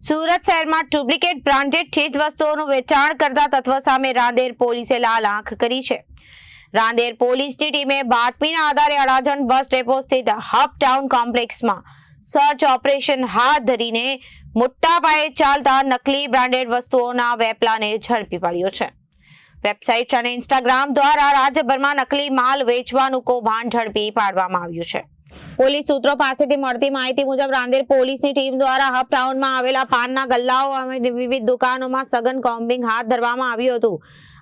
સુરત શહેરમાં duplicate branded ચીજ વસ્તુઓનું વેચાણ કરતા તત્વ સામે રાંદેર પોલીસે લાલ આંખ કરી છે. રાંદેર પોલીસની ટીમે બાતમીના આધારે અડાજણ બસ ડેપો સ્થિત હબ ટાઉન કોમ્પ્લેક્સમાં સર્ચ ઓપરેશન હાથ ધરીને મોટા પાયે ચાલતા નકલી બ્રાન્ડેડ વસ્તુઓના વેપલાને ઝડપી પાડ્યો છે. વેબસાઇટ અને ઇન્સ્ટાગ્રામ દ્વારા રાજ્યભરમાં નકલી માલ વેચવાનું કૌભાંડ ઝડપી પાડવામાં આવ્યું છે. પોલીસ સૂત્રો પાસેથી મળતી માહિતી મુજબ રાંદેર પોલીસની ટીમ દ્વારા હબ ટાઉનમાં આવેલા પાનના ગલ્લાઓ અને વિવિધ દુકાનોમાં સઘન કોમ્બિંગ હાથ ધરવામાં આવ્યું હતું.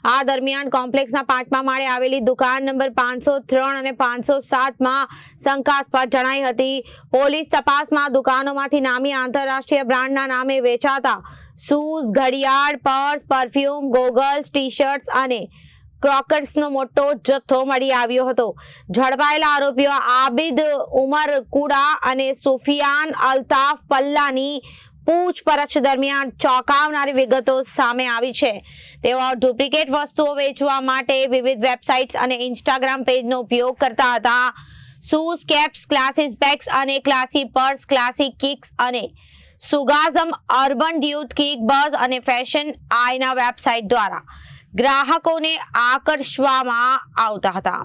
આ દરમિયાન કોમ્પ્લેક્સના 5મા માળે આવેલી દુકાન નંબર 503 અને 507માં શંકાસ્પદ જણાઈ હતી. પોલીસ તપાસમાં દુકાનોમાંથી નામી આંતરરાષ્ટ્રીય બ્રાન્ડના નામે વેચાતા શૂઝ, ઘડિયાળ, પર્સ, પરફ્યુમ, ગોગલ્સ, ટી-શર્ટ્સ અને ક્રોકર્સનો મોટો જથ્થો મળી આવ્યો હતો. ઝડપાયેલા આરોપીઓ આબિદ ઉમર કુડા અને સુફિયાન અલ્તાફ પલ્લાની પૂછપરછ દરમિયાન ચોંકાવનારી વિગતો સામે આવી છે. તેઓ ડુપ્લિકેટ વસ્તુઓ વેચવા માટે વિવિધ વેબસાઇટ્સ અને ઇન્સ્ટાગ્રામ પેજનો ઉપયોગ કરતા હતા. શૂઝ, કેપ્સ, ક્લાસિક બેગ્સ અને ક્લાસી પર્સ, ક્લાસિક કિક્સ અને સુગાઝમ, અર્બન ડ્યુટ, કિક બઝ અને ફેશન આઈના વેબસાઇટ દ્વારા ગ્રાહકોને આકર્ષવામાં આવતા હતા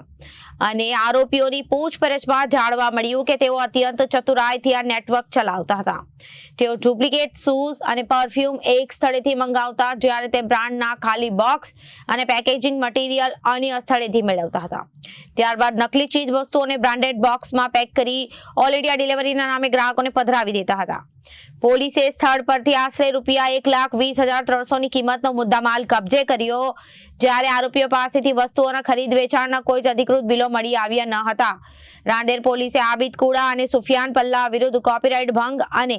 અને આરોપીઓની પૂછપરછમાં જાણવા મળ્યું કે તેઓ અત્યંત ચતુરાઈથી આ નેટવર્ક ચલાવતા હતા. તેઓ ડુપ્લિકેટ શૂઝ અને પરફ્યુમ એક સ્થળેથી મંગાવતા, જ્યારે તે બ્રાન્ડના ખાલી બોક્સ અને પેકેજિંગ મટીરિયલ અન્ય સ્થળેથી મેળવતા હતા. ત્યારબાદ નકલી ચીજ વસ્તુઓને બ્રાન્ડેડ બોક્સમાં પેક કરી ઓલ ઇન્ડિયા ડિલિવરીના નામે ગ્રાહકોને પધરાવી દેતા હતા. પોલીસે સ્થળ પરથી આશરે ₹1,20,300ની કિંમતનો મુદ્દામાલ કબજે કર્યો, જ્યારે આરોપીઓ પાસેથી વસ્તુઓના ખરીદ વેચાણના કોઈ જ અધિકૃત બિલો મળી આવ્યા ન હતા. રાંદેર પોલીસે આબિદ કુડા અને સુફિયાન પલ્લા વિરુદ્ધ કોપીરાઇટ ભંગ અને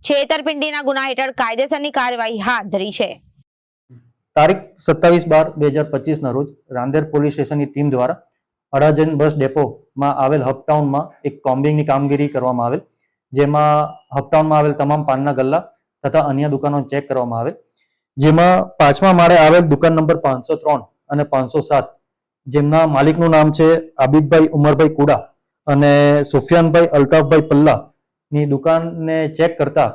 છેતરપિંડીના ગુના હેઠળ કાયદેસરની કાર્યવાહી હાથ ધરી છે. તારીખ 27/12/2025 ના રોજ રાંદેર પોલીસ સ્ટેશનની ટીમ દ્વારા અડાજણ બસ ડેપોમાં આવેલ હબટાઉનમાં એક કોમ્બિંગની કામગીરી કરવામાં આવેલ, જેમાં હબટાઉનમાં આવેલ તમામ પાનના ગલ્લા તથા અન્ય દુકાનો ચેક કરવામાં આવેલ, જેમાં 5મા માળે આવેલ દુકાન નંબર 503 અને 507 જેમના માલિકનું નામ છે આબિદભાઈ ઉમરભાઈ કુડા અને સુફિયાનભાઈ અલ્તાફભાઈ પલ્લા ની દુકાનને ચેક કરતા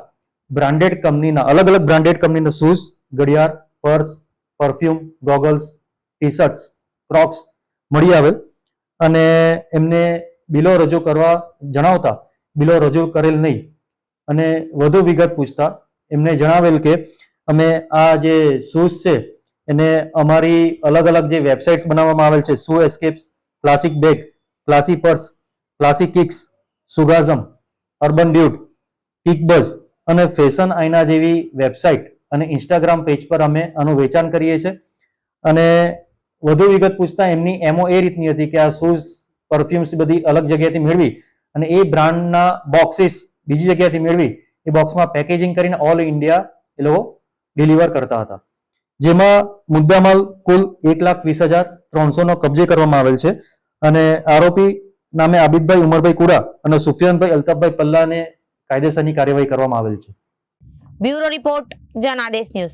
બ્રાન્ડેડ કંપનીના અલગ અલગ બ્રાન્ડેડ કંપનીના શૂઝ, ઘડિયાળ, purse, perfume, goggles, T-shirts, Crocs મળી આવેલ અને એમને બિલો રજૂ કરવા જણાવતા બિલો રજૂ કરેલ નહીં અને વધુ વિગત પૂછતા એમને જણાવેલ કે અમે આ જે શૂઝ છે એને અમારી અલગ અલગ જે વેબસાઇટ્સ બનાવવામાં આવેલ છે, shoe escapes, classic bag, classy purse, classic kicks, સુગાઝમ, અર્બન ડ્યુટ, કિક બઝ અને ફેશન આઈના જેવી વેબસાઇટ અને ઇન્સ્ટાગ્રામ પેજ પર અમે આનું વેચાણ કરીએ છીએ. અને વધુ વિગત પૂછતા એમની એમઓ એ રીતની હતી કે આ શૂઝ, પરફ્યુમ્સ બધી અલગ જગ્યાએથી મેળવી અને એ બ્રાન્ડના બોક્સીસ બીજી જગ્યાએથી મેળવી એ બોક્સમાં પેકેજિંગ કરીને ઓલ ઇન્ડિયા એ લોકો ડિલિવર કરતા હતા. જેમાં મુદ્દામાલ કુલ ₹1,20,300નો કબજે કરવામાં આવેલ છે અને આરોપી નામે આબિદભાઈ ઉમરભાઈ કુડા અને સુફિયાનભાઈ અલ્તાફભાઈ પલ્લાને કાયદેસરની કાર્યવાહી કરવામાં આવેલ છે. Bureau report, Janadesh news.